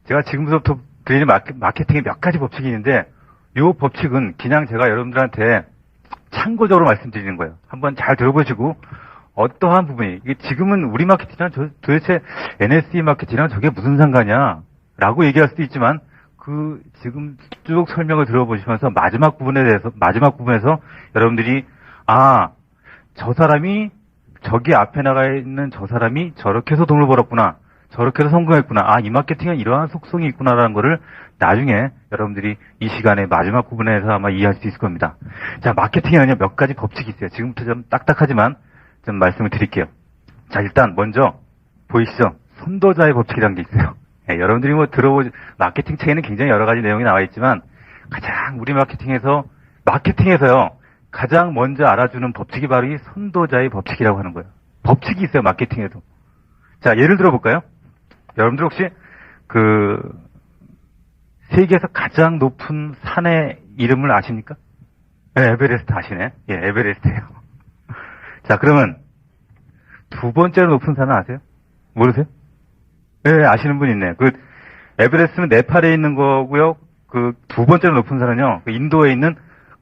제가 지금부터 드리는 마케팅의 몇 가지 법칙이 있는데, 이 법칙은 그냥 제가 여러분들한테 참고적으로 말씀드리는 거예요. 한번 잘 들어보시고, 어떠한 부분이, 이게 지금은 우리 마케팅이랑 도대체 NSE 마케팅이랑 저게 무슨 상관이야? 라고 얘기할 수도 있지만, 지금 쭉 설명을 들어보시면서 마지막 부분에서 여러분들이, 저 사람이, 저기 앞에 나가 있는 저 사람이 저렇게 해서 돈을 벌었구나. 저렇게 해서 성공했구나. 이 마케팅은 이러한 속성이 있구나라는 거를 나중에 여러분들이 이 시간에 마지막 부분에서 아마 이해할 수 있을 겁니다. 자, 마케팅에는요, 몇 가지 법칙이 있어요. 지금부터 좀 딱딱하지만 좀 말씀을 드릴게요. 자, 일단 먼저 보이시죠? 선도자의 법칙이라는 게 있어요. 여러분들이 마케팅 책에는 굉장히 여러 가지 내용이 나와 있지만 가장 우리 마케팅에서요, 가장 먼저 알아주는 법칙이 바로 이 선도자의 법칙이라고 하는 거예요. 법칙이 있어요, 마케팅에도. 자, 예를 들어볼까요? 여러분들 혹시 세계에서 가장 높은 산의 이름을 아십니까? 네, 에베레스트 아시네. 예, 에베레스트예요. 자, 그러면 두 번째로 높은 산은 아세요? 모르세요? 네, 아시는 분 있네. 에베레스트는 네팔에 있는 거고요. 두 번째로 높은 산은요, 인도에 있는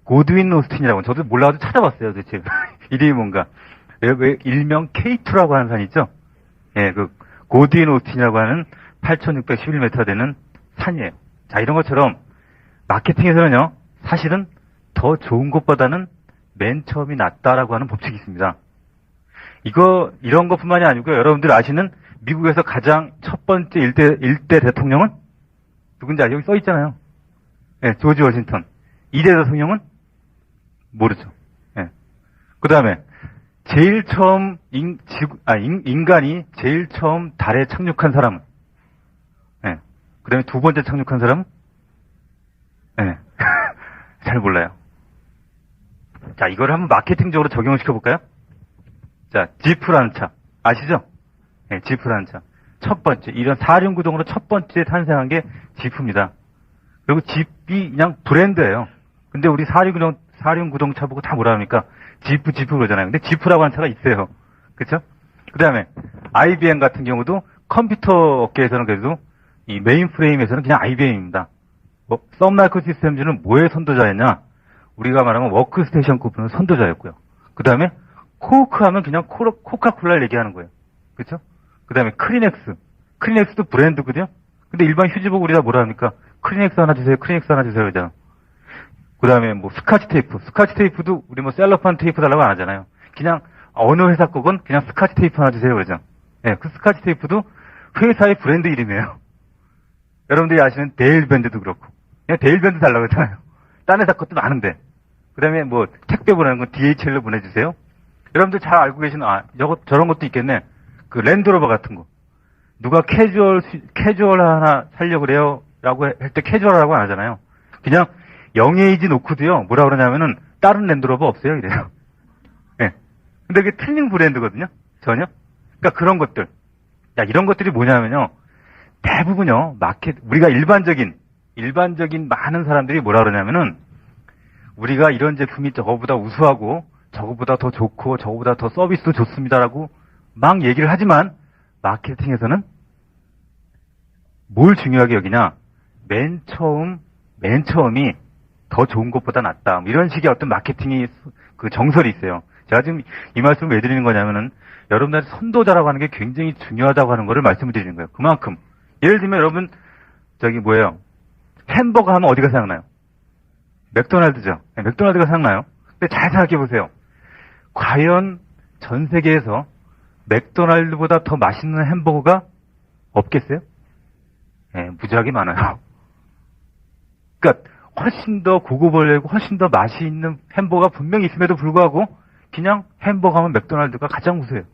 고드윈 오스틴이라고. 저도 몰라가지고 찾아봤어요, 도대체. 이름이 뭔가. 왜 일명 K2라고 하는 산이 있죠? 예, 고드윈 오스틴이라고 하는 8,611m 되는 산이에요. 자, 이런 것처럼 마케팅에서는요, 사실은 더 좋은 것보다는 맨 처음이 낫다라고 하는 법칙이 있습니다. 이런 것뿐만이 아니고요. 여러분들 아시는 미국에서 가장 첫 번째 일대 대통령은 누군지 아세요? 여기 써 있잖아요. 예, 조지 워싱턴. 2대 대통령은 모르죠. 예. 그 다음에 제일 처음 인간이 제일 처음 달에 착륙한 사람은, 예. 그 다음에 두 번째 착륙한 사람은, 예. 잘 몰라요. 자, 이걸 한번 마케팅적으로 적용을 시켜볼까요? 자, 지프라는 차 아시죠? 예, 지프라는 차. 첫 번째, 이런 사륜구동으로 첫 번째 탄생한 게 지프입니다. 그리고 지프이 그냥 브랜드예요. 근데 우리 사륜구동 차 보고 다 뭐라 합니까? 지프 그러잖아요. 근데 지프라고 하는 차가 있어요. 그쵸? 그 다음에 IBM 같은 경우도 컴퓨터 업계에서는 그래도 이 메인 프레임에서는 그냥 IBM입니다. 썬 마이크로 시스템즈는 뭐의 선도자였냐? 우리가 말하면 워크스테이션 쿠프는 선도자였고요. 그 다음에 코크 하면 그냥 코카콜라를 얘기하는 거예요. 그쵸? 그 다음에 크리넥스도 브랜드거든요? 근데 일반 휴지 보고 우리가 뭐라 합니까? 크리넥스 하나 주세요, 그러잖아. 그 다음에 스카치 테이프도 우리 셀로판 테이프 달라고 안 하잖아요. 그냥 어느 회사 거건 그냥 스카치 테이프 하나 주세요, 그러죠. 예, 그 스카치 테이프도 회사의 브랜드 이름이에요. 여러분들이 아시는 데일 밴드도 그렇고. 그냥 데일 밴드 달라고 했잖아요. 딴 회사 것도 많은데. 그 다음에 택배 보내는 건 DHL로 보내주세요. 여러분들 잘 알고 계시는, 저런 것도 있겠네. 랜드로버 같은 거. 누가 캐주얼 하나 살려고 그래요? 라고 할 때 캐주얼이라고 안 하잖아요. 그냥 영에이지 놓고도요, 뭐라 그러냐면은, 다른 랜드로버 없어요, 이래요. 예. 근데 그게 틀린 브랜드거든요? 전혀? 그러니까 그런 것들. 야, 이런 것들이 뭐냐면요, 대부분요, 우리가 일반적인 많은 사람들이 뭐라 그러냐면은, 우리가 이런 제품이 저거보다 우수하고, 저거보다 더 좋고, 저거보다 더 서비스도 좋습니다라고 막 얘기를 하지만, 마케팅에서는 뭘 중요하게 여기냐? 맨 처음이 더 좋은 것보다 낫다. 이런 식의 어떤 마케팅이 정설이 있어요. 제가 지금 이 말씀을 왜 드리는 거냐면은 여러분들한테 선도자라고 하는 게 굉장히 중요하다고 하는 거를 말씀을 드리는 거예요. 그만큼. 예를 들면 여러분 햄버거 하면 어디가 생각나요? 맥도날드죠. 네, 맥도날드가 생각나요. 근데 잘 생각해 보세요. 과연 전 세계에서 맥도날드보다 더 맛있는 햄버거가 없겠어요? 네, 무지하게 많아요. 그러니까 훨씬 더 고급을내고 훨씬 더 맛이 있는 햄버거가 분명히 있음에도 불구하고 그냥 햄버거 하면 맥도날드가 가장 우수해요.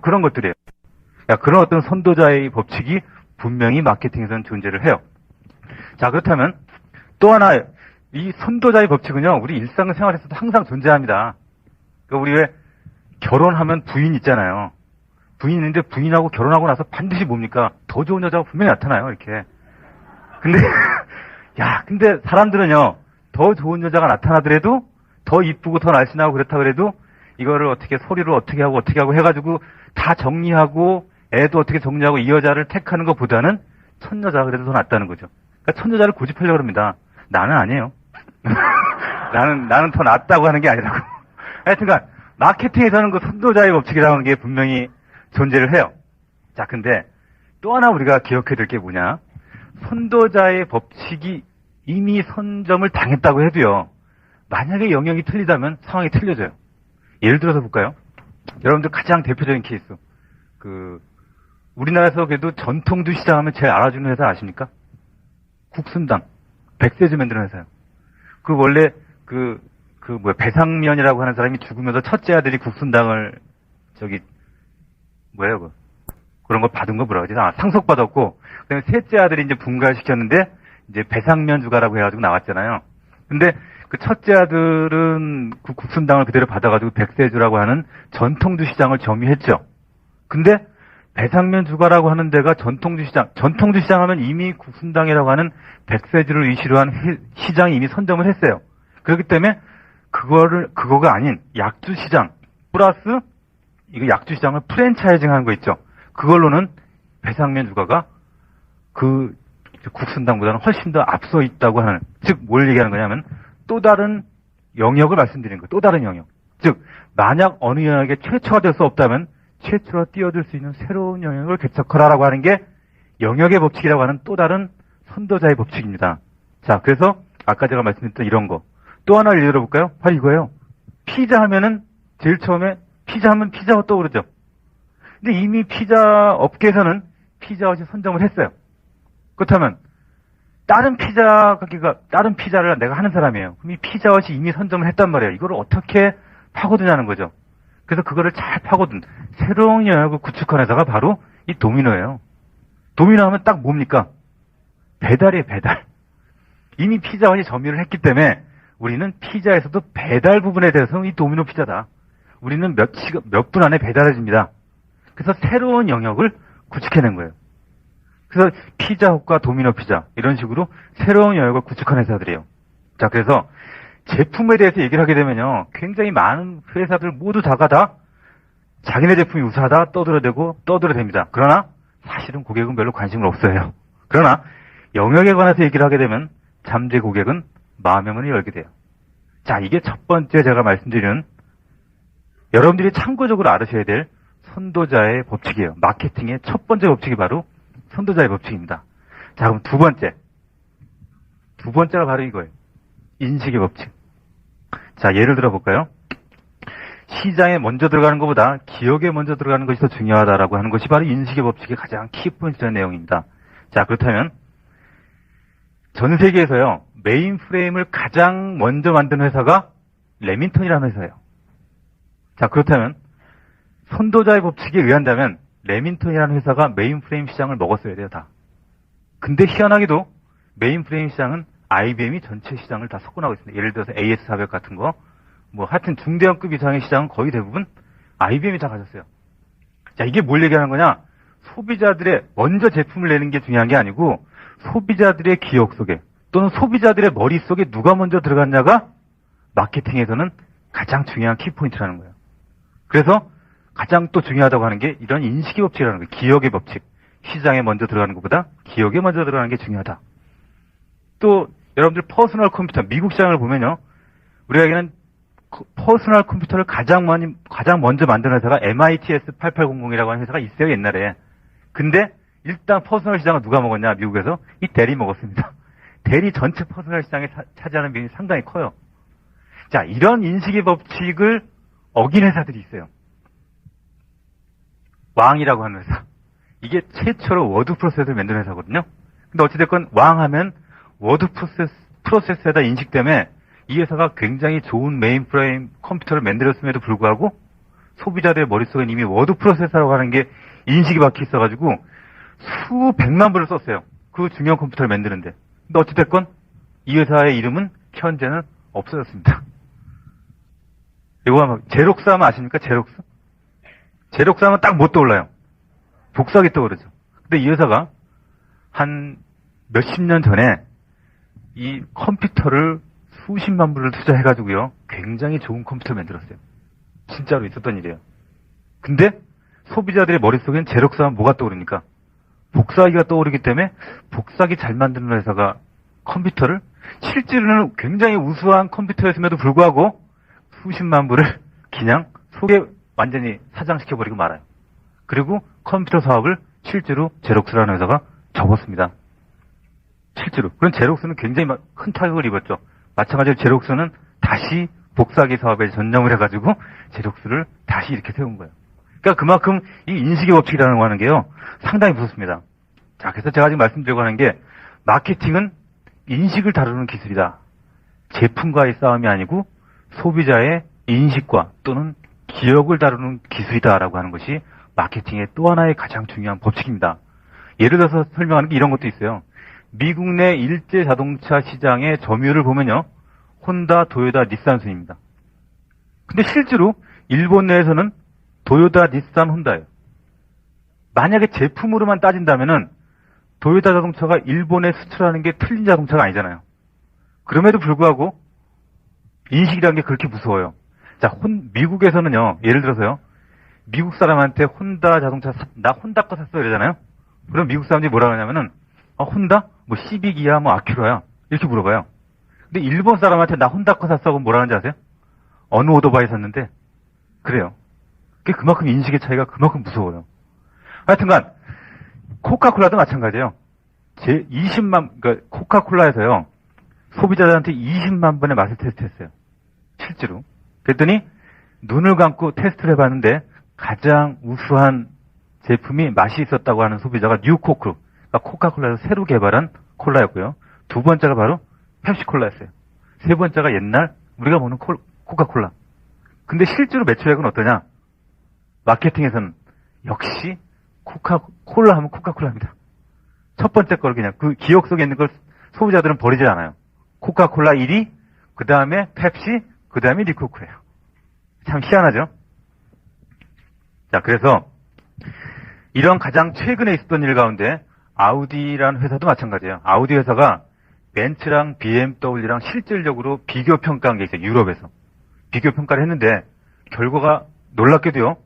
그런 것들이에요. 그런 어떤 선도자의 법칙이 분명히 마케팅에서는 존재를 해요. 자, 그렇다면 또 하나 이 선도자의 법칙은요, 우리 일상생활에서도 항상 존재합니다. 우리 왜 결혼하면 부인 있잖아요. 부인 있는데 부인하고 결혼하고 나서 반드시 뭡니까? 더 좋은 여자가 분명히 나타나요, 이렇게. 근데 사람들은요, 더 좋은 여자가 나타나더라도 더 이쁘고 더 날씬하고 그렇다 그래도 이거를 소리를 어떻게 하고 해가지고 다 정리하고 애도 어떻게 정리하고 이 여자를 택하는 것보다는 천여자가 그래도 더 낫다는 거죠. 그러니까 천여자를 고집하려고 합니다. 나는 아니에요. 나는 더 낫다고 하는 게 아니라고. 하여튼간, 마케팅에서는 그 선도자의 법칙이라는 게 분명히 존재를 해요. 자, 근데 또 하나 우리가 기억해야 될 게 뭐냐. 선도자의 법칙이 이미 선점을 당했다고 해도요. 만약에 영역이 틀리다면 상황이 틀려져요. 예를 들어서 볼까요? 여러분들 가장 대표적인 케이스. 우리나라에서 그래도 전통주 시장하면 제일 알아주는 회사 아십니까? 국순당. 백세주 만드는 회사요. 원래 배상면이라고 하는 사람이 죽으면서 첫째 아들이 국순당을 그런 거 받은 거 뭐라 그러지? 상속받았고, 그 다음에 셋째 아들이 이제 분가시켰는데, 이제 배상면 주가라고 해가지고 나왔잖아요. 근데 그 첫째 아들은 그 국순당을 그대로 받아가지고 백세주라고 하는 전통주 시장을 점유했죠. 근데 배상면 주가라고 하는 데가 전통주 시장 하면 이미 국순당이라고 하는 백세주를 위시로 한 시장이 이미 선점을 했어요. 그렇기 때문에 그거가 아닌 약주 시장, 플러스 이거 약주 시장을 프랜차이징 하는 거 있죠. 그걸로는 배상면 주가가 그 국순당보다는 훨씬 더 앞서 있다고 하는, 즉 뭘 얘기하는 거냐면 또 다른 영역을 말씀드리는 거예요. 또 다른 영역. 즉 만약 어느 영역에 최초가 될 수 없다면 최초로 뛰어들 수 있는 새로운 영역을 개척하라라고 하는 게 영역의 법칙이라고 하는 또 다른 선도자의 법칙입니다. 자, 그래서 아까 제가 말씀드렸던 이런 거. 또 하나 예를 들어볼까요? 바로 이거예요. 피자 하면은 제일 처음에 피자 하면 피자가 떠오르죠. 근데 이미 피자 업계에서는 피자헛이 선점을 했어요. 그렇다면 다른 피자를 내가 하는 사람이에요. 그럼 이 피자헛이 이미 선점을 했단 말이에요. 이거를 어떻게 파고드냐는 거죠. 그래서 그거를 잘 파고든 새로운 영역을 구축한 회사가 바로 이 도미노예요. 도미노 하면 딱 뭡니까? 배달이에요, 배달. 이미 피자헛이 점유를 했기 때문에 우리는 피자에서도 배달 부분에 대해서는 이 도미노 피자다. 우리는 몇 분 안에 배달해줍니다. 그래서 새로운 영역을 구축해낸 거예요. 그래서 피자헛과 도미노 피자 이런 식으로 새로운 영역을 구축한 회사들이에요. 자, 그래서 제품에 대해서 얘기를 하게 되면요, 굉장히 많은 회사들 모두 다가 자기네 제품이 우수하다 떠들어댑니다. 그러나 사실은 고객은 별로 관심을 없어요. 그러나 영역에 관해서 얘기를 하게 되면 잠재 고객은 마음의 문을 열게 돼요. 자, 이게 첫 번째 제가 말씀드리는 여러분들이 참고적으로 알으셔야 될 선도자의 법칙이에요. 마케팅의 첫 번째 법칙이 바로 선도자의 법칙입니다. 자, 그럼 두 번째가 바로 이거예요. 인식의 법칙. 자, 예를 들어 볼까요? 시장에 먼저 들어가는 것보다 기억에 먼저 들어가는 것이 더 중요하다라고 하는 것이 바로 인식의 법칙의 가장 키포인트된 내용입니다. 자, 그렇다면 전 세계에서요, 메인프레임을 가장 먼저 만든 회사가 레민턴이라는 회사예요. 자, 그렇다면 선도자의 법칙에 의한다면 레민턴이라는 회사가 메인프레임 시장을 먹었어야 돼요, 다. 근데 희한하게도 메인프레임 시장은 IBM이 전체 시장을 다 석권하고 있습니다. 예를 들어서 AS400 같은 거, 하여튼 중대형급 이상의 시장은 거의 대부분 IBM이 다 가졌어요. 자, 이게 뭘 얘기하는 거냐? 소비자들의 먼저 제품을 내는 게 중요한 게 아니고 소비자들의 기억 속에 또는 소비자들의 머릿속에 누가 먼저 들어갔냐가 마케팅에서는 가장 중요한 키포인트라는 거예요. 그래서 가장 또 중요하다고 하는 게 이런 인식의 법칙이라는 거예요. 기억의 법칙. 시장에 먼저 들어가는 것보다 기억에 먼저 들어가는 게 중요하다. 또 여러분들 퍼스널 컴퓨터, 미국 시장을 보면요, 우리가 얘기하는 퍼스널 컴퓨터를 가장 먼저 만든 회사가 MITS 8800이라고 하는 회사가 있어요, 옛날에. 근데 일단 퍼스널 시장을 누가 먹었냐, 미국에서? 이 델이 먹었습니다. 델이 전체 퍼스널 시장에 차지하는 비율이 상당히 커요. 자, 이런 인식의 법칙을 어긴 회사들이 있어요. 왕이라고 하는 회사. 이게 최초로 워드 프로세서를 만든 회사거든요. 근데 어찌됐건 왕하면 워드 프로세서에다 인식 때문에 이 회사가 굉장히 좋은 메인프레임 컴퓨터를 만들었음에도 불구하고 소비자들의 머릿속에 이미 워드 프로세서라고 하는 게 인식이 박혀 있어가지고 수백만 불을 썼어요. 그 중요한 컴퓨터를 만드는데. 근데 어찌됐건 이 회사의 이름은 현재는 없어졌습니다. 이거 하면 제록스 하면 아십니까? 제록스? 제록스 하면 딱 못 떠올라요. 복사기 떠오르죠. 근데 이 회사가 한 몇십 년 전에 이 컴퓨터를 수십만 불을 투자해가지고요, 굉장히 좋은 컴퓨터를 만들었어요. 진짜로 있었던 일이에요. 근데 소비자들의 머릿속엔 제록스 하면 뭐가 떠오릅니까? 복사기가 떠오르기 때문에 복사기 잘 만드는 회사가 컴퓨터를 실제로는 굉장히 우수한 컴퓨터였음에도 불구하고 수십만 부를 그냥 속에 완전히 사장시켜버리고 말아요. 그리고 컴퓨터 사업을 실제로 제록스라는 회사가 접었습니다. 실제로. 그런 제록스는 굉장히 큰 타격을 입었죠. 마찬가지로 제록스는 다시 복사기 사업에 전념을 해가지고 제록스를 다시 이렇게 세운 거예요. 그러니까 그만큼 이 인식의 법칙이라는 거 하는 게요, 상당히 무섭습니다. 자, 그래서 제가 지금 말씀드리고 하는 게, 마케팅은 인식을 다루는 기술이다. 제품과의 싸움이 아니고 소비자의 인식과 또는 기억을 다루는 기술이다라고 하는 것이 마케팅의 또 하나의 가장 중요한 법칙입니다. 예를 들어서 설명하는 게 이런 것도 있어요. 미국 내 일제 자동차 시장의 점유율을 보면요, 혼다, 도요타, 닛산 순입니다. 근데 실제로 일본 내에서는 도요타, 닛산, 혼다예요. 만약에 제품으로만 따진다면은 도요타 자동차가 일본에 수출하는 게 틀린 자동차가 아니잖아요. 그럼에도 불구하고 인식이라는 게 그렇게 무서워요. 자, 미국에서는요, 예를 들어서요, 미국 사람한테 혼다 자동차, 나 혼다 거 샀어 이러잖아요. 그럼 미국 사람들이 뭐라 하냐면은, 혼다? 뭐 시빅이야, 뭐 아큐라야, 이렇게 물어봐요. 근데 일본 사람한테 나 혼다 거 샀어 그럼 뭐라 하는지 아세요? 어느 오토바이 샀는데? 그래요. 그게 그만큼 인식의 차이가 그만큼 무서워요. 하여튼간 코카콜라도 마찬가지예요. 그러니까 코카콜라에서요, 소비자들한테 20만 번의 맛을 테스트했어요. 실제로. 그랬더니 눈을 감고 테스트를 해봤는데 가장 우수한 제품이 맛이 있었다고 하는 소비자가 뉴코크, 그러니까 코카콜라에서 새로 개발한 콜라였고요. 두 번째가 바로 펩시콜라였어요. 세 번째가 옛날 우리가 먹는 코카콜라. 근데 실제로 매출액은 어떠냐? 마케팅에서는 역시 콜라 하면 코카콜라입니다. 첫 번째 걸 그냥 그 기억 속에 있는 걸 소비자들은 버리지 않아요. 코카콜라 1위, 그 다음에 펩시, 그 다음에 리코크예요. 참 희한하죠? 자, 그래서 이런 가장 최근에 있었던 일 가운데 아우디라는 회사도 마찬가지예요. 아우디 회사가 벤츠랑 BMW랑 실질적으로 비교 평가한 게 있어요. 유럽에서. 비교 평가를 했는데 결과가 놀랍게도요,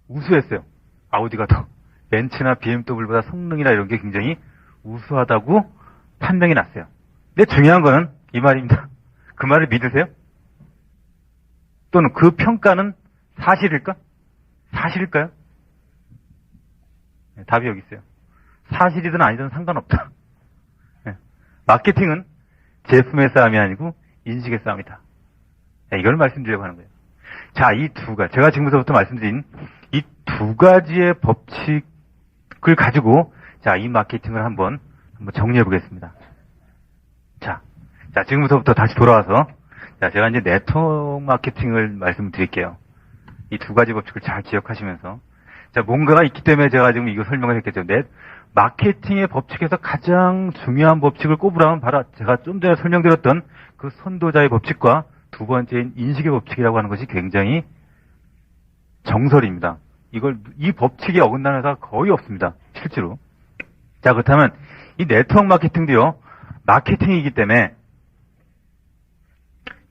우수했어요. 아우디가 더 벤츠나 BMW보다 성능이나 이런 게 굉장히 우수하다고 판명이 났어요. 근데 중요한 거는 이 말입니다. 그 말을 믿으세요? 또는 그 평가는 사실일까? 사실일까요? 네, 답이 여기 있어요. 사실이든 아니든 상관없다. 네. 마케팅은 제품의 싸움이 아니고 인식의 싸움이다. 네, 이걸 말씀드리려고 하는 거예요. 자, 이 두 가지, 제가 지금부터 말씀드린 이 두 가지의 법칙을 가지고, 자, 이 마케팅을 한번 정리해 보겠습니다. 자, 지금부터 다시 돌아와서, 자, 제가 이제 네트워크 마케팅을 말씀드릴게요. 이 두 가지 법칙을 잘 기억하시면서, 자, 뭔가가 있기 때문에 제가 지금 이거 설명을 했겠죠. 마케팅의 법칙에서 가장 중요한 법칙을 꼽으라면 바로 제가 좀 전에 설명드렸던 그 선도자의 법칙과 두 번째인 인식의 법칙이라고 하는 것이 굉장히 정설입니다. 이 법칙에 어긋나는 회사가 거의 없습니다. 실제로. 자, 그렇다면 이 네트워크 마케팅도요, 마케팅이기 때문에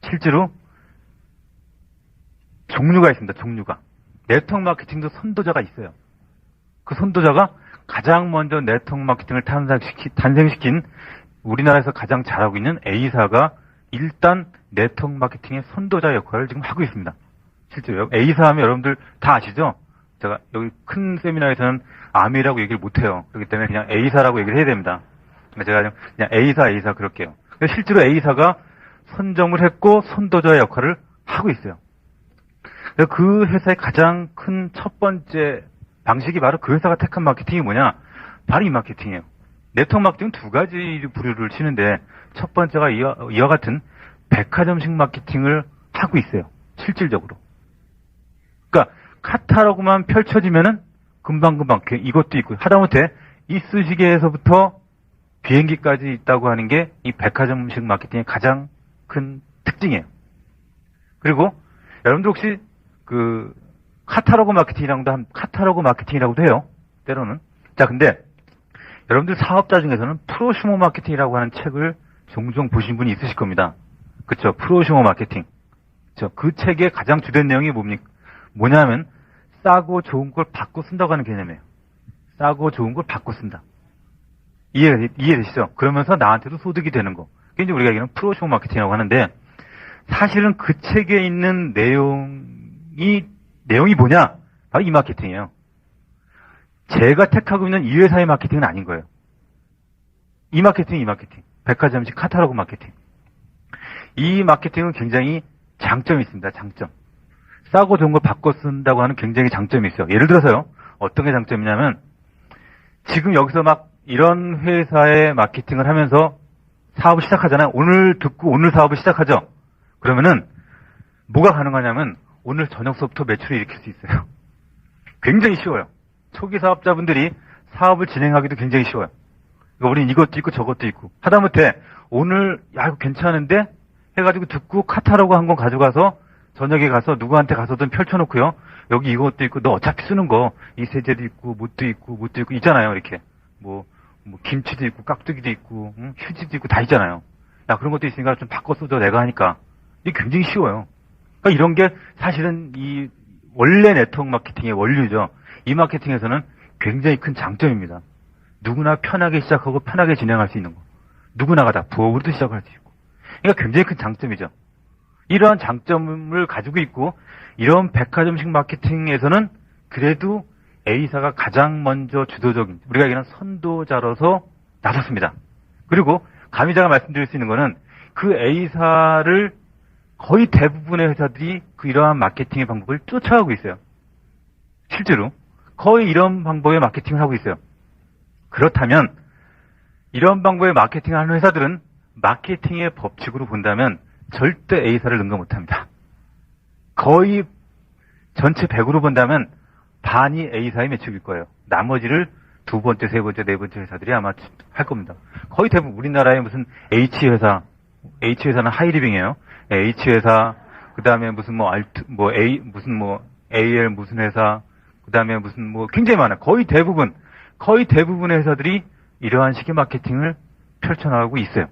실제로 종류가 있습니다. 종류가. 네트워크 마케팅도 선도자가 있어요. 그 선도자가 가장 먼저 네트워크 마케팅을 탄생시킨 우리나라에서 가장 잘하고 있는 A사가 일단 네트워크 마케팅의 선도자 역할을 지금 하고 있습니다. 실제로 A사 하면 여러분들 다 아시죠? 제가 여기 큰 세미나에서는 아미라고 얘기를 못해요. 그렇기 때문에 그냥 A사라고 얘기를 해야 됩니다. 제가 그냥 A사 그럴게요. 실제로 A사가 선점을 했고 선도자의 역할을 하고 있어요. 그 회사의 가장 큰 첫 번째 방식이 바로 그 회사가 택한 마케팅이 뭐냐? 바로 이 마케팅이에요. 네트워크 마케팅은 두 가지 부류를 치는데 첫 번째가 이와 같은 백화점식 마케팅을 하고 있어요. 실질적으로. 그러니까 카탈로그만 펼쳐지면은 금방금방 이것도 있고 하다못해 이쑤시개에서부터 비행기까지 있다고 하는 게 이 백화점식 마케팅의 가장 큰 특징이에요. 그리고 여러분들 혹시 그 카탈로그 마케팅이라고도 해요. 때로는. 자, 근데 여러분들 사업자 중에서는 프로슈머 마케팅이라고 하는 책을 종종 보신 분이 있으실 겁니다. 그쵸? 프로슈머 마케팅. 그쵸? 그 책의 가장 주된 내용이 뭐냐면 싸고 좋은 걸 받고 쓴다고 하는 개념이에요. 싸고 좋은 걸 바꿔 쓴다. 이해되시죠? 그러면서 나한테도 소득이 되는 거. 그게 이제 우리가 얘기하는 프로쇼 마케팅이라고 하는데, 사실은 그 책에 있는 내용이 뭐냐? 바로 이 마케팅이에요. 제가 택하고 있는 이 회사의 마케팅은 아닌 거예요. 이 마케팅. 백화점식 카탈로그 마케팅. 이 마케팅은 굉장히 장점이 있습니다. 장점. 싸고 좋은 걸 바꿔 쓴다고 하는 굉장히 장점이 있어요. 예를 들어서요. 어떤 게 장점이냐면, 지금 여기서 막 이런 회사의 마케팅을 하면서 사업을 시작하잖아요. 오늘 듣고 오늘 사업을 시작하죠. 그러면은 뭐가 가능하냐면 오늘 저녁 수업부터 매출을 일으킬 수 있어요. 굉장히 쉬워요. 초기 사업자분들이 사업을 진행하기도 굉장히 쉬워요. 그러니까 우리는 이것도 있고 저것도 있고 하다못해 오늘 야 이거 괜찮은데 해가지고 듣고 카탈로그 한 권 가져가서 저녁에 가서 누구한테 가서든 펼쳐놓고요. 여기 이것도 있고 너 어차피 쓰는 거 이 세제도 있고 뭣도 있고 있잖아요. 이렇게 뭐 김치도 있고 깍두기도 있고 휴지도 있고 다 있잖아요. 야 그런 것도 있으니까 좀 바꿔 써줘 내가 하니까 이게 굉장히 쉬워요. 그러니까 이런 게 사실은 이 원래 네트워크 마케팅의 원류죠. 이 마케팅에서는 굉장히 큰 장점입니다. 누구나 편하게 시작하고 편하게 진행할 수 있는 거. 누구나가 다 부업으로도 시작할 수 있고. 그러니까 굉장히 큰 장점이죠. 이러한 장점을 가지고 있고 이런 백화점식 마케팅에서는 그래도 A사가 가장 먼저 주도적인 우리가 얘기하는 선도자로서 나섰습니다. 그리고 감히 제가 말씀드릴 수 있는 거는 그 A사를 거의 대부분의 회사들이 그 이러한 마케팅의 방법을 쫓아가고 있어요. 실제로 거의 이런 방법의 마케팅을 하고 있어요. 그렇다면 이런 방법의 마케팅을 하는 회사들은 마케팅의 법칙으로 본다면 절대 A사를 능가 못합니다. 거의 전체 100으로 본다면 반이 A사의 매출일 거예요. 나머지를 두 번째, 세 번째, 네 번째 회사들이 아마 할 겁니다. 거의 대부분 우리나라의 무슨 H회사는 하이리빙이에요. H회사, 그 다음에 무슨 AL 무슨 회사, 그 다음에 무슨 굉장히 많아요. 거의 대부분의 회사들이 이러한 식의 마케팅을 펼쳐나가고 있어요.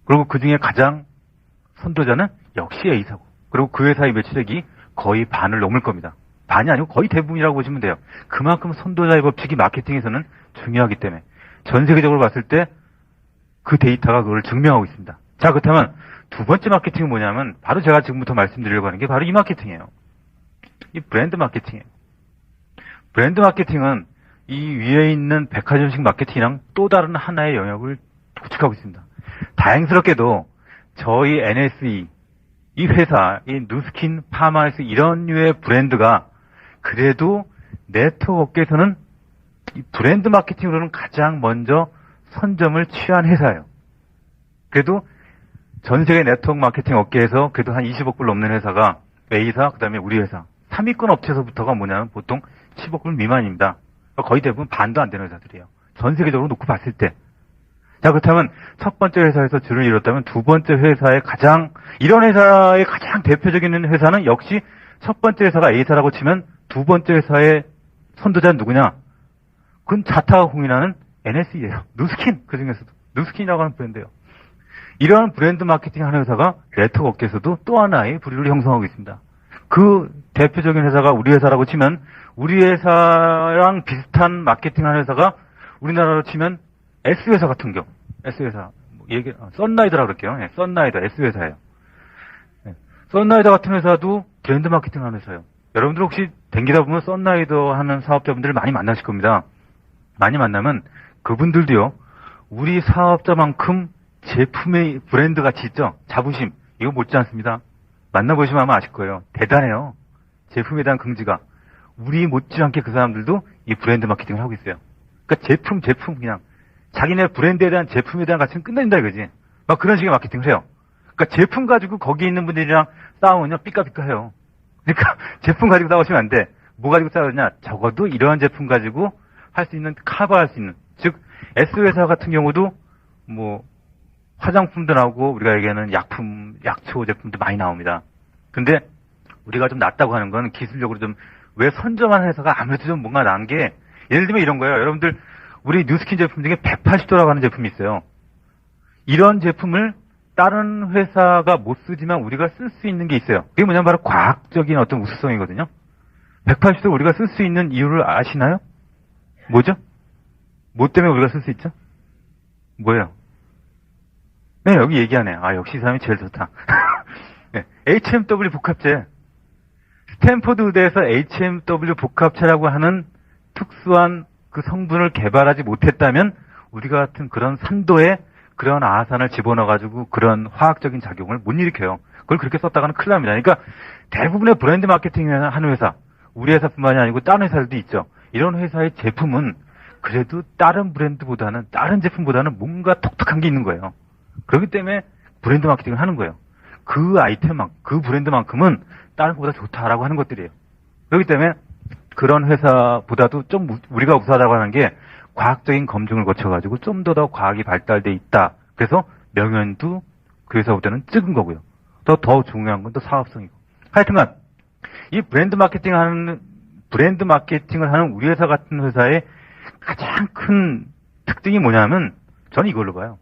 그리고 그 중에 가장 선도자는 역시 A사고. 그리고 그 회사의 매출액이 거의 반을 넘을 겁니다. 반이 아니고 거의 대부분이라고 보시면 돼요. 그만큼 선도자의 법칙이 마케팅에서는 중요하기 때문에 전 세계적으로 봤을 때 그 데이터가 그걸 증명하고 있습니다. 자, 그렇다면 두 번째 마케팅은 뭐냐면 바로 제가 지금부터 말씀드리려고 하는 게 바로 이 마케팅이에요. 이 브랜드 마케팅이에요. 브랜드 마케팅은 이 위에 있는 백화점식 마케팅이랑 또 다른 하나의 영역을 구축하고 있습니다. 다행스럽게도 저희 NSE, 이 회사, 이 누스킨, 파마에서 이런 류의 브랜드가 그래도 네트워크 업계에서는 이 브랜드 마케팅으로는 가장 먼저 선점을 취한 회사예요. 그래도 전 세계 네트워크 마케팅 업계에서 그래도 한 20억 불 넘는 회사가 A사, 그 다음에 우리 회사. 3위권 업체에서부터가 뭐냐면 보통 10억 불 미만입니다. 거의 대부분 반도 안 되는 회사들이에요. 전 세계적으로 놓고 봤을 때. 자, 그렇다면 첫 번째 회사에서 줄을 이뤘다면 두 번째 회사의 이런 회사의 가장 대표적인 회사는 역시 첫 번째 회사가 A사라고 치면 두 번째 회사의 선도자는 누구냐? 그건 자타가 공인하는 NSE예요. 누스킨, 그 중에서도. 누스킨이라고 하는 브랜드예요. 이러한 브랜드 마케팅 하는 회사가 네트워크 업계에서도 또 하나의 부류를 형성하고 있습니다. 그 대표적인 회사가 우리 회사라고 치면 우리 회사랑 비슷한 마케팅 하는 회사가 우리나라로 치면 S회사 같은 경우. S회사. 썬라이더라고 그럴게요. 네, 썬라이더, S회사예요. 네. 썬라이더 같은 회사도 브랜드 마케팅 하는 회사예요. 여러분들 혹시 댕기다 보면 썬라이더 하는 사업자분들을 많이 만나실 겁니다. 많이 만나면 그분들도요, 우리 사업자만큼 제품의 브랜드 가치 있죠? 자부심. 이거 못지 않습니다. 만나보시면 아마 아실 거예요. 대단해요. 제품에 대한 긍지가. 우리 못지않게 그 사람들도 이 브랜드 마케팅을 하고 있어요. 그러니까 제품 그냥. 자기네 브랜드에 대한 제품에 대한 가치는 끝낸다 이거지. 막 그런 식의 마케팅을 해요. 그러니까 제품 가지고 거기 있는 분들이랑 싸우면요, 삐까삐까 해요. 그러니까 제품 가지고 싸우시면 안 돼. 뭐 가지고 싸우느냐? 적어도 이러한 제품 가지고 할 수 있는, 커버할 수 있는. 즉, S회사 같은 경우도 화장품도 나오고 우리가 얘기하는 약초 제품도 많이 나옵니다. 근데 우리가 좀 낫다고 하는 건 기술력으로 좀 왜 선점한 회사가 아무래도 좀 뭔가 나은 게 예를 들면 이런 거예요. 여러분들 우리 뉴스킨 제품 중에 180도라고 하는 제품이 있어요. 이런 제품을 다른 회사가 못 쓰지만 우리가 쓸 수 있는 게 있어요. 그게 뭐냐면 바로 과학적인 어떤 우수성이거든요. 180도 우리가 쓸 수 있는 이유를 아시나요? 뭐죠? 뭐 때문에 우리가 쓸 수 있죠? 뭐예요? 네, 여기 얘기하네. 아, 역시 이 사람이 제일 좋다. 네, HMW 복합체. 스탠포드 의대에서 HMW 복합체라고 하는 특수한 그 성분을 개발하지 못했다면 우리가 같은 그런 산도의 그런 아산을 집어넣어가지고 그런 화학적인 작용을 못 일으켜요. 그걸 그렇게 썼다가는 큰일 납니다. 그러니까 대부분의 브랜드 마케팅을 하는 회사, 우리 회사뿐만이 아니고 다른 회사들도 있죠. 이런 회사의 제품은 그래도 다른 브랜드보다는, 다른 제품보다는 뭔가 독특한 게 있는 거예요. 그렇기 때문에 브랜드 마케팅을 하는 거예요. 그 아이템만, 그 브랜드만큼은 다른 것보다 좋다라고 하는 것들이에요. 그렇기 때문에 그런 회사보다도 좀 우리가 우수하다고 하는 게 과학적인 검증을 거쳐가지고 좀 더 과학이 발달돼 있다. 그래서 명현도 그 회사보다는 적은 거고요. 더 중요한 건 또 사업성이고. 하여튼간 이 브랜드 마케팅을 하는 우리 회사 같은 회사의 가장 큰 특징이 뭐냐면 저는 이걸로 봐요.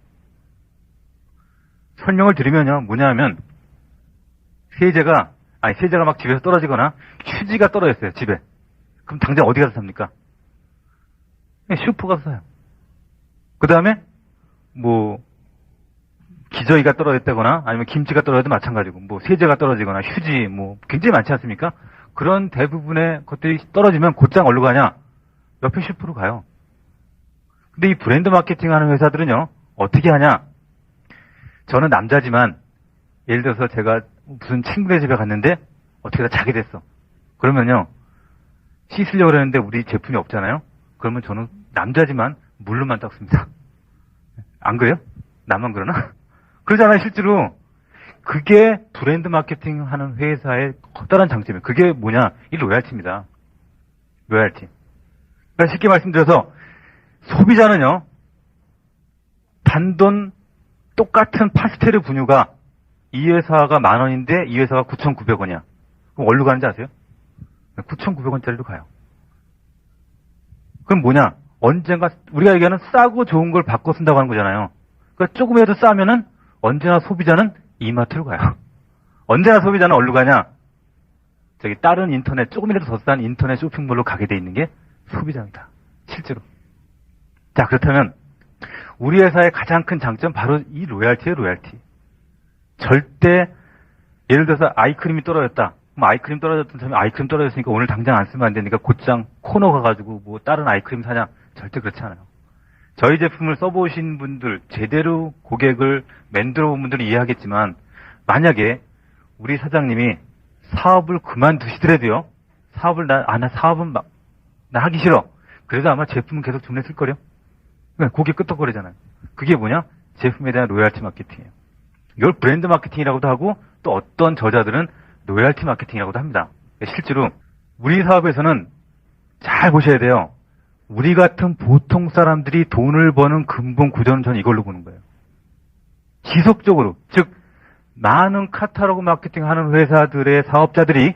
설명을 드리면요. 뭐냐면 세제가 막 집에서 떨어지거나 휴지가 떨어졌어요. 집에. 그럼 당장 어디 가서 삽니까? 슈퍼 가서 사요. 그 다음에 뭐 기저귀가 떨어졌다거나 아니면 김치가 떨어져도 마찬가지고 뭐 세제가 떨어지거나 휴지 뭐 굉장히 많지 않습니까? 그런 대부분의 것들이 떨어지면 곧장 어디로 가냐? 옆에 슈퍼로 가요. 근데 이 브랜드 마케팅 하는 회사들은요. 어떻게 하냐? 저는 남자지만 예를 들어서 제가 무슨 친구네 집에 갔는데 어떻게 다 자게 됐어. 그러면요. 씻으려고 그러는데 우리 제품이 없잖아요. 그러면 저는 남자지만 물로만 닦습니다. 안 그래요? 나만 그러나? 그러잖아요, 실제로. 그게 브랜드 마케팅 하는 회사의 커다란 장점이에요. 그게 뭐냐? 이 로얄티입니다. 로얄티. 그러니까 쉽게 말씀드려서 소비자는요, 단돈 똑같은 파스텔 분유가 이 회사가 10,000원인데 이 회사가 9,900원이야. 그럼 어디로 가는지 아세요? 9,900원짜리로 가요. 그럼 뭐냐? 언젠가 우리가 얘기하는 싸고 좋은 걸 바꿔 쓴다고 하는 거잖아요. 그러니까 조금이라도 싸면은 언제나 소비자는 이마트로 가요. 언제나 소비자는 어디로 가냐? 저기 다른 인터넷 조금이라도 더 싼 인터넷 쇼핑몰로 가게 돼 있는 게 소비자입니다. 실제로. 자, 그렇다면 우리 회사의 가장 큰 장점 바로 이 로얄티예요, 로얄티. 절대 예를 들어서 아이크림이 떨어졌다. 그럼 아이크림 떨어졌던 사람이 아이크림 떨어졌으니까 오늘 당장 안 쓰면 안 되니까 곧장 코너 가가지고 뭐 다른 아이크림 사냐? 절대 그렇지 않아요. 저희 제품을 써보신 분들, 제대로 고객을 만들어 본 분들은 이해하겠지만 만약에 우리 사장님이 사업을 그만두시더라도요. 나 사업은 나 하기 싫어. 그래도 아마 제품은 계속 주문했을 거요. 고객 끄떡거리잖아요. 그게 뭐냐? 제품에 대한 로얄티 마케팅이에요. 이걸 브랜드 마케팅이라고도 하고 또 어떤 저자들은 로얄티 마케팅이라고도 합니다. 실제로 우리 사업에서는 잘 보셔야 돼요. 우리 같은 보통 사람들이 돈을 버는 근본 구조는 저는 이걸로 보는 거예요. 지속적으로, 즉 많은 카탈로그 마케팅 하는 회사들의 사업자들이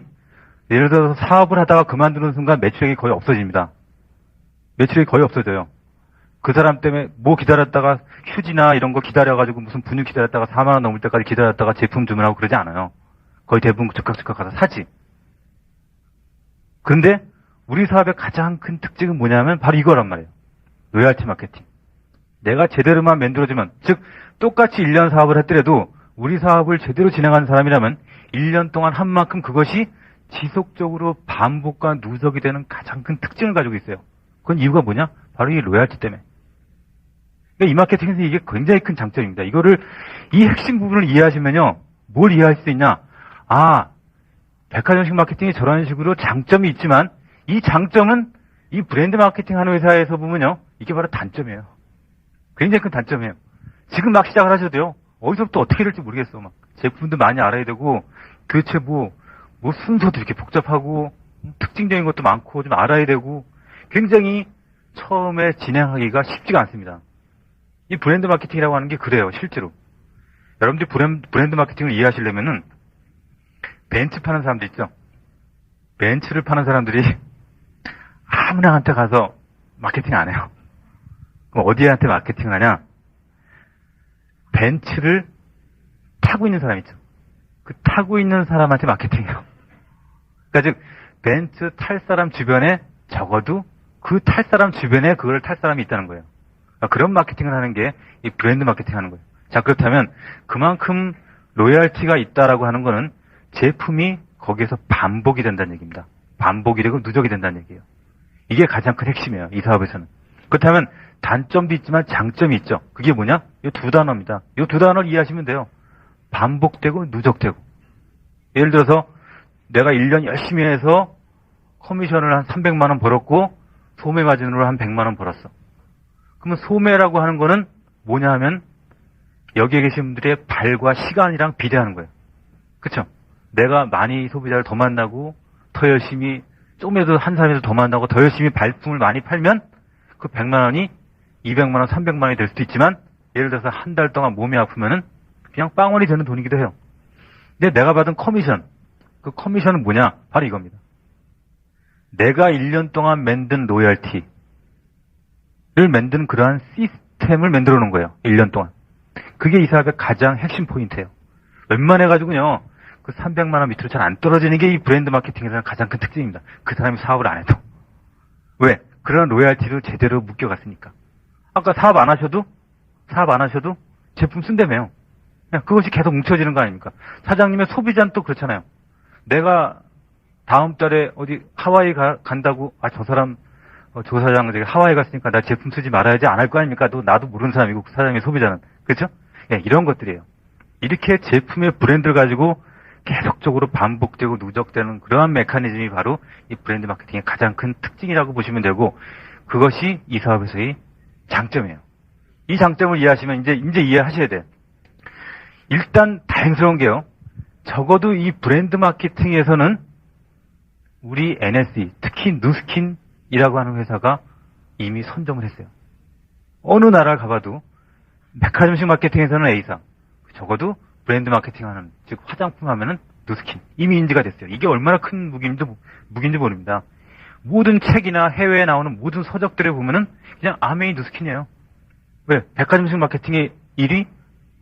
예를 들어서 사업을 하다가 그만두는 순간 매출액이 거의 없어집니다. 매출액이 거의 없어져요. 그 사람 때문에 뭐 기다렸다가 휴지나 이런 거 기다려가지고 무슨 분유 기다렸다가 4만 원 넘을 때까지 기다렸다가 제품 주문하고 그러지 않아요. 거의 대부분 즉각 가서 사지. 근데 우리 사업의 가장 큰 특징은 뭐냐면 바로 이거란 말이에요. 로얄티 마케팅. 내가 제대로만 만들어주면, 즉 똑같이 1년 사업을 했더라도 우리 사업을 제대로 진행하는 사람이라면 1년 동안 한 만큼 그것이 지속적으로 반복과 누적이 되는 가장 큰 특징을 가지고 있어요. 그건 이유가 뭐냐? 바로 이 로얄티 때문에. 그러니까 이 마케팅에서 이게 굉장히 큰 장점입니다. 이 핵심 부분을 이해하시면요. 뭘 이해할 수 있냐? 백화점식 마케팅이 저런 식으로 장점이 있지만 이 장점은 이 브랜드 마케팅 하는 회사에서 보면요. 이게 바로 단점이에요. 굉장히 큰 단점이에요. 지금 막 시작을 하셔도요. 어디서부터 어떻게 될지 모르겠어. 막 제품도 많이 알아야 되고 도대체 뭐 순서도 이렇게 복잡하고 특징적인 것도 많고 좀 알아야 되고 굉장히 처음에 진행하기가 쉽지가 않습니다. 이 브랜드 마케팅이라고 하는 게 그래요. 실제로. 여러분들이 브랜드 마케팅을 이해하시려면은 벤츠 파는 사람들 있죠. 벤츠를 파는 사람들이 아무나한테 가서 마케팅 안 해요. 그럼 어디한테 마케팅을 하냐? 벤츠를 타고 있는 사람 있죠. 그 타고 있는 사람한테 마케팅해요. 그러니까 즉 벤츠 탈 사람 주변에 적어도 그 탈 사람 주변에 그걸 탈 사람이 있다는 거예요. 그런 마케팅을 하는 게 이 브랜드 마케팅 하는 거예요. 자, 그렇다면 그만큼 로열티가 있다라고 하는 거는 제품이 거기에서 반복이 된다는 얘기입니다. 반복이 되고 누적이 된다는 얘기예요. 이게 가장 큰 핵심이에요. 이 사업에서는. 그렇다면 단점도 있지만 장점이 있죠. 그게 뭐냐? 이 두 단어입니다. 이 두 단어를 이해하시면 돼요. 반복되고 누적되고. 예를 들어서 내가 1년 열심히 해서 커미션을 한 300만 원 벌었고 소매 마진으로 한 100만 원 벌었어. 그러면 소매라고 하는 거는 뭐냐 하면 여기에 계신 분들의 발과 시간이랑 비례하는 거예요. 그렇죠? 내가 많이 소비자를 더 만나고 더 열심히 조금이라도 한 사람이라도 더 만나고 더 열심히 발품을 많이 팔면 그 100만 원이 200만 원, 300만 원이 될 수도 있지만 예를 들어서 한 달 동안 몸이 아프면은 그냥 빵원이 되는 돈이기도 해요. 근데 내가 받은 커미션, 그 커미션은 뭐냐? 바로 이겁니다. 내가 1년 동안 만든 로열티를 만드는 그러한 시스템을 만들어 놓은 거예요. 1년 동안. 그게 이 사업의 가장 핵심 포인트예요. 웬만해가지고요, 그 300만 원 밑으로 잘 안 떨어지는 게 이 브랜드 마케팅에서는 가장 큰 특징입니다. 그 사람이 사업을 안 해도. 왜? 그런 로열티를 제대로 묶여갔으니까. 아까 사업 안 하셔도 제품 쓴다며요. 그냥 그것이 계속 뭉쳐지는 거 아닙니까? 사장님의 소비자는 또 그렇잖아요. 내가 다음 달에 어디 하와이 간다고, 저 사람, 조 사장 하와이 갔으니까 나 제품 쓰지 말아야지 안 할 거 아닙니까? 나도 모르는 사람이고, 그 사장님의 소비자는. 그렇죠? 예, 이런 것들이에요. 이렇게 제품의 브랜드를 가지고 계속적으로 반복되고 누적되는 그러한 메커니즘이 바로 이 브랜드 마케팅의 가장 큰 특징이라고 보시면 되고, 그것이 이 사업에서의 장점이에요. 이 장점을 이해하시면 이제 이해하셔야 돼요. 일단 다행스러운 게요. 적어도 이 브랜드 마케팅에서는 우리 NSE, 특히 누스킨이라고 하는 회사가 이미 선점을 했어요. 어느 나라 가봐도 백화점식 마케팅에서는 A사, 적어도 브랜드 마케팅하는, 즉 화장품 하면은 누스킨, 이미 인지가 됐어요. 이게 얼마나 큰 무기인지 모릅니다. 모든 책이나 해외에 나오는 모든 서적들에 보면은 그냥 아메이 누스킨이에요. 왜? 백화점식 마케팅의 1위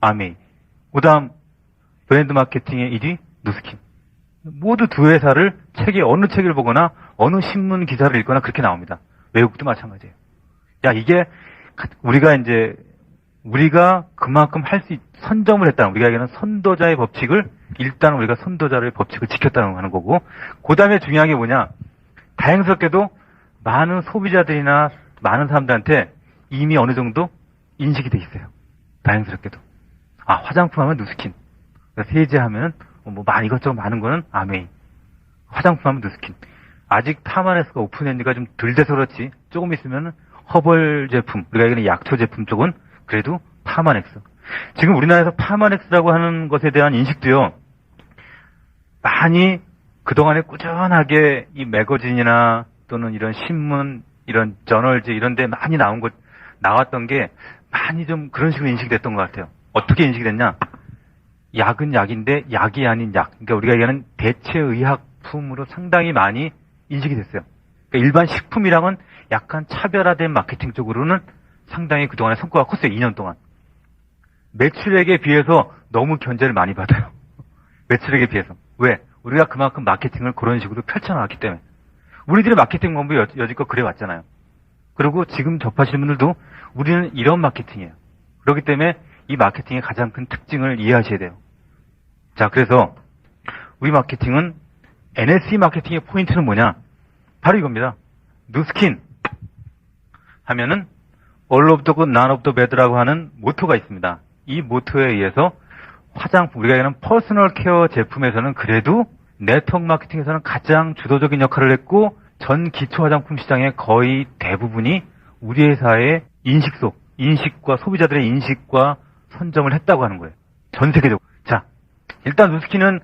아메이, 그 다음 브랜드 마케팅의 1위 누스킨. 모두 두 회사를 어느 책을 보거나 어느 신문 기사를 읽거나 그렇게 나옵니다. 외국도 마찬가지예요. 이게 우리가 그만큼 선점을 했다는, 우리가 얘기하는 선도자의 법칙을, 일단 우리가 선도자의 법칙을 지켰다는 하는 거고, 그 다음에 중요한 게 뭐냐, 다행스럽게도 많은 소비자들이나 많은 사람들한테 이미 어느 정도 인식이 돼 있어요. 다행스럽게도. 화장품 하면 누스킨. 세제하면 이것저것 많은 거는 아메이. 화장품 하면 누스킨. 아직 파마넥스가 오픈했는지가 좀 덜 돼서 그렇지, 조금 있으면 허벌 제품, 우리가 얘기하는 약초 제품 쪽은 그래도 파마넥스. 지금 우리나라에서 파마넥스라고 하는 것에 대한 인식도요, 많이 그동안에 꾸준하게 이 매거진이나 또는 이런 신문, 이런 저널지 이런 데 많이 나왔던 게 많이 좀 그런 식으로 인식이 됐던 것 같아요. 어떻게 인식이 됐냐? 약은 약인데 약이 아닌 약. 그러니까 우리가 얘기하는 대체의학품으로 상당히 많이 인식이 됐어요. 그러니까 일반 식품이랑은 약간 차별화된 마케팅 쪽으로는 상당히 그동안에 성과가 컸어요. 2년 동안. 매출액에 비해서 너무 견제를 많이 받아요. 매출액에 비해서. 왜? 우리가 그만큼 마케팅을 그런 식으로 펼쳐나왔기 때문에. 우리들의 마케팅 공부 여지껏 그래 왔잖아요. 그리고 지금 접하시는 분들도 우리는 이런 마케팅이에요. 그렇기 때문에 이 마케팅의 가장 큰 특징을 이해하셔야 돼요. 자, 그래서 우리 마케팅은, NSE 마케팅의 포인트는 뭐냐? 바로 이겁니다. 누스킨 하면은 all of the good, none of the bad라고 하는 모토가 있습니다. 이 모토에 의해서 화장품, 우리가 얘기하는 퍼스널 케어 제품에서는 그래도 네트워크 마케팅에서는 가장 주도적인 역할을 했고, 전 기초 화장품 시장의 거의 대부분이 우리 회사의 인식과 소비자들의 인식과 선점을 했다고 하는 거예요. 전 세계적으로. 자, 일단 누스킨은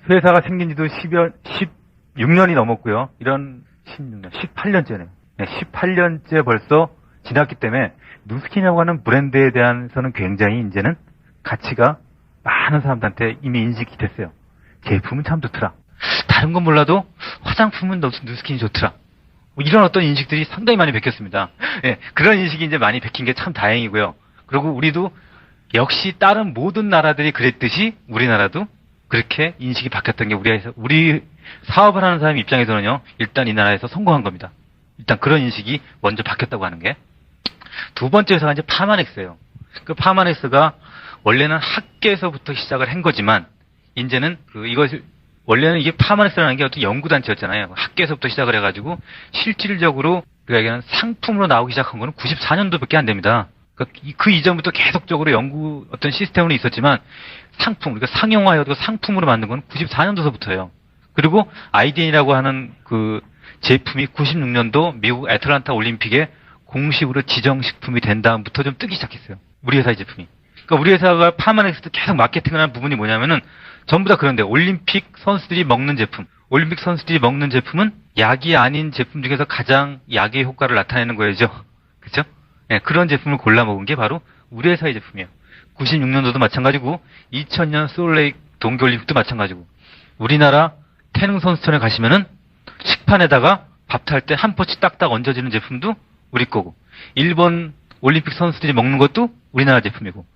회사가 생긴 지도 16년이 넘었고요. 이런 16년, 18년째네요. 18년째 벌써 지났기 때문에 누스킨이라고 하는 브랜드에 대해서는 굉장히 이제는 가치가 많은 사람들한테 이미 인식이 됐어요. 제품은 참 좋더라. 다른 건 몰라도 화장품은 누스킨이 좋더라. 이런 어떤 인식들이 상당히 많이 베꼈습니다. 그런 인식이 이제 많이 베낀 게 참 다행이고요. 그리고 우리도 역시 다른 모든 나라들이 그랬듯이 우리나라도 그렇게 인식이 바뀌었던 게 우리 사업을 하는 사람 입장에서는요, 일단 이 나라에서 성공한 겁니다. 일단 그런 인식이 먼저 바뀌었다고 하는 게. 두 번째 회사가 이제 파마넥스예요. 그 파마넥스가 원래는 학계에서부터 시작을 한 거지만 이제는 이것을 원래는 이게 파마넥스라는 게 어떤 연구단체였잖아요. 학계에서부터 시작을 해가지고 실질적으로 우리가 얘기하는 상품으로 나오기 시작한 거는 94년도밖에 안 됩니다. 그 이전부터 계속적으로 연구 어떤 시스템으로 있었지만 상품, 우리가 상용화해서 상품으로 만든 건 94년도서부터예요. 그리고 IDN이라고 하는 그 제품이 96년도 미국 애틀란타 올림픽에 공식으로 지정식품이 된 다음부터 좀 뜨기 시작했어요. 우리 회사의 제품이. 그러니까 우리 회사가 파마넥스도 계속 마케팅을 하는 부분이 뭐냐면은 전부 다 그런데 올림픽 선수들이 먹는 제품. 올림픽 선수들이 먹는 제품은 약이 아닌 제품 중에서 가장 약의 효과를 나타내는 거죠. 그렇죠? 네, 그런 제품을 골라 먹은 게 바로 우리 회사의 제품이에요. 96년도도 마찬가지고 2000년 솔레이크 동계올림픽도 마찬가지고 우리나라 태능 선수촌에 가시면은 식판에다가 밥 탈 때 한 포치 딱딱 얹어지는 제품도 우리 거고 일본 올림픽 선수들이 먹는 것도 우리나라 제품이고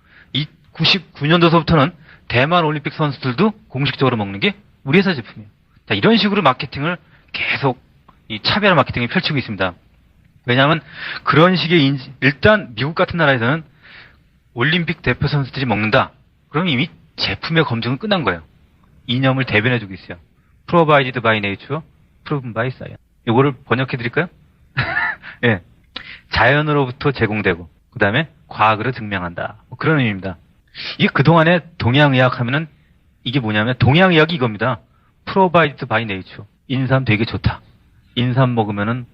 99년도서부터는 대만 올림픽 선수들도 공식적으로 먹는 게 우리 회사 제품이에요. 자, 이런 식으로 마케팅을 계속 이 차별 마케팅을 펼치고 있습니다. 왜냐하면 그런 식의 일단 미국 같은 나라에서는 올림픽 대표 선수들이 먹는다. 그럼 이미 제품의 검증은 끝난 거예요. 이념을 대변해주고 있어요. Provided by nature, proven by science. 이거를 번역해 드릴까요? 예. 자연으로부터 제공되고 그 다음에 과학으로 증명한다. 뭐 그런 의미입니다. 이게 그동안에 동양의학 하면은 이게 뭐냐면 동양의학이 이겁니다. Provided by nature. 인삼 되게 좋다. 인삼 먹으면은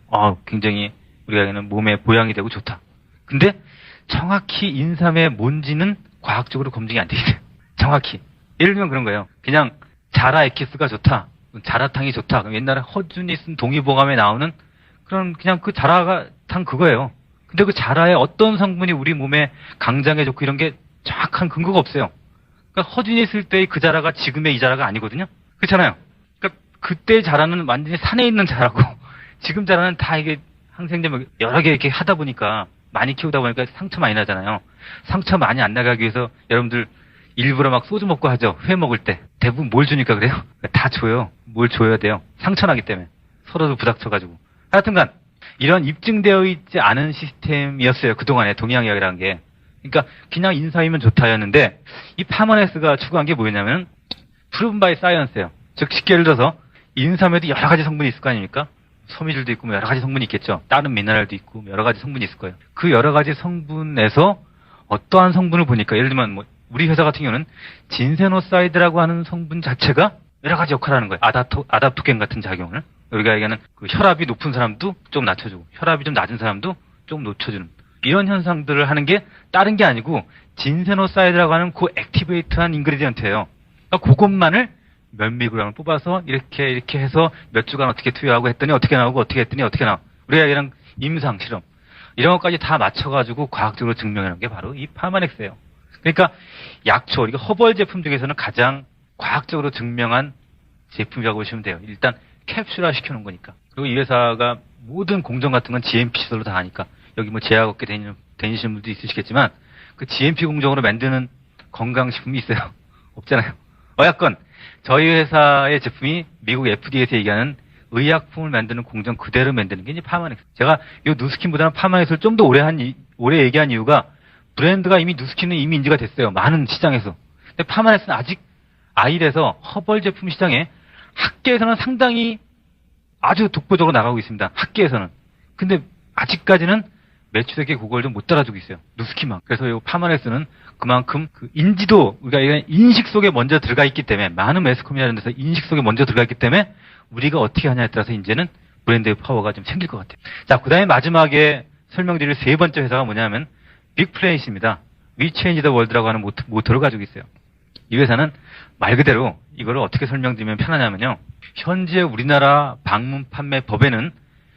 굉장히 우리가 얘기하는 몸에 보양이 되고 좋다. 근데 정확히 인삼의 뭔지는 과학적으로 검증이 안 돼 있어요. 정확히. 예를 들면 그런 거예요. 그냥 자라 에키스가 좋다. 자라탕이 좋다. 그럼 옛날에 허준이 쓴 동의보감에 나오는 그런 그냥 그 자라탕 그거예요. 근데 그 자라의 어떤 성분이 우리 몸에 강장에 좋고 이런 게 정확한 근거가 없어요. 그러니까 허준이 쓸 때의 그 자라가 지금의 이 자라가 아니거든요. 그렇잖아요. 그러니까 그때 자라는 완전히 산에 있는 자라고 지금 자라는 다 이게 항생제 여러 개 이렇게 하다 보니까 많이 키우다 보니까 상처 많이 나잖아요. 상처 많이 안 나가기 위해서 여러분들 일부러 막 소주 먹고 하죠. 회 먹을 때. 대부분 뭘 주니까 그래요? 다 줘요. 뭘 줘야 돼요? 상처 나기 때문에. 서로도 부닥쳐가지고. 하여튼간 이런 입증되어 있지 않은 시스템이었어요. 그동안에 동양의학이라는 게. 그러니까 그냥 인삼이면 좋다였는데 이 파머넥스가 추구한 게 뭐였냐면 proven by science예요. 즉 쉽게 예를 들어서 인삼에도 여러 가지 성분이 있을 거 아닙니까? 섬유질도 있고 여러 가지 성분이 있겠죠. 다른 미네랄도 있고 여러 가지 성분이 있을 거예요. 그 여러 가지 성분에서 어떠한 성분을 보니까 예를 들면 우리 회사 같은 경우는 진세노사이드라고 하는 성분 자체가 여러 가지 역할을 하는 거예요. 아답토겐 같은 작용을. 우리가 얘기하는 그 혈압이 높은 사람도 좀 낮춰주고 혈압이 좀 낮은 사람도 좀 높여주는 이런 현상들을 하는 게 다른 게 아니고 진세노사이드라고 하는 그 액티베이트한 인그리디언트예요. 그러니까 그것만을 몇 미그램을 뽑아서 이렇게 해서 몇 주간 어떻게 투여하고 했더니 어떻게 나오고 어떻게 했더니 어떻게 나오고 우리가 얘기하는 임상 실험 이런 것까지 다 맞춰가지고 과학적으로 증명하는 게 바로 이 파마넥스예요. 그러니까 약초, 이거 허벌 제품 중에서는 가장 과학적으로 증명한 제품이라고 보시면 돼요. 일단 캡슐화 시켜놓은 거니까. 그리고 이 회사가 모든 공정 같은 건 GMP 시설로 다 하니까 여기 뭐 제약업계 다니시는 분도 있으시겠지만 그 GMP 공정으로 만드는 건강식품이 있어요. 없잖아요. 어쨌건 저희 회사의 제품이 미국 FDA에서 얘기하는 의약품을 만드는 공정 그대로 만드는 게 이제 파마넥스. 제가 이 누스킨보다는 파마넥스를 좀 더 오래 얘기한 이유가 브랜드가 이미 누스킨은 이미 인지가 됐어요. 많은 시장에서. 근데 파마넥스는 아직 아일에서 허벌 제품 시장에 학계에서는 상당히 아주 독보적으로 나가고 있습니다. 학계에서는. 근데 아직까지는 매출액의 그걸 좀 못 따라주고 있어요. 누스킨만. 그래서 이 파마넥스는 그만큼 그 인지도, 우리가 인식 속에 먼저 들어가 있기 때문에 많은 매스컴이라는 데서 인식 속에 먼저 들어가 있기 때문에 우리가 어떻게 하냐에 따라서 이제는 브랜드의 파워가 좀 생길 것 같아요. 자, 그 다음에 마지막에 설명드릴 세 번째 회사가 뭐냐면 빅플래닛입니다. We Change the World라고 하는 모토를 가지고 있어요. 이 회사는 말 그대로 이거를 어떻게 설명드리면 편하냐면요. 현재 우리나라 방문 판매 법에는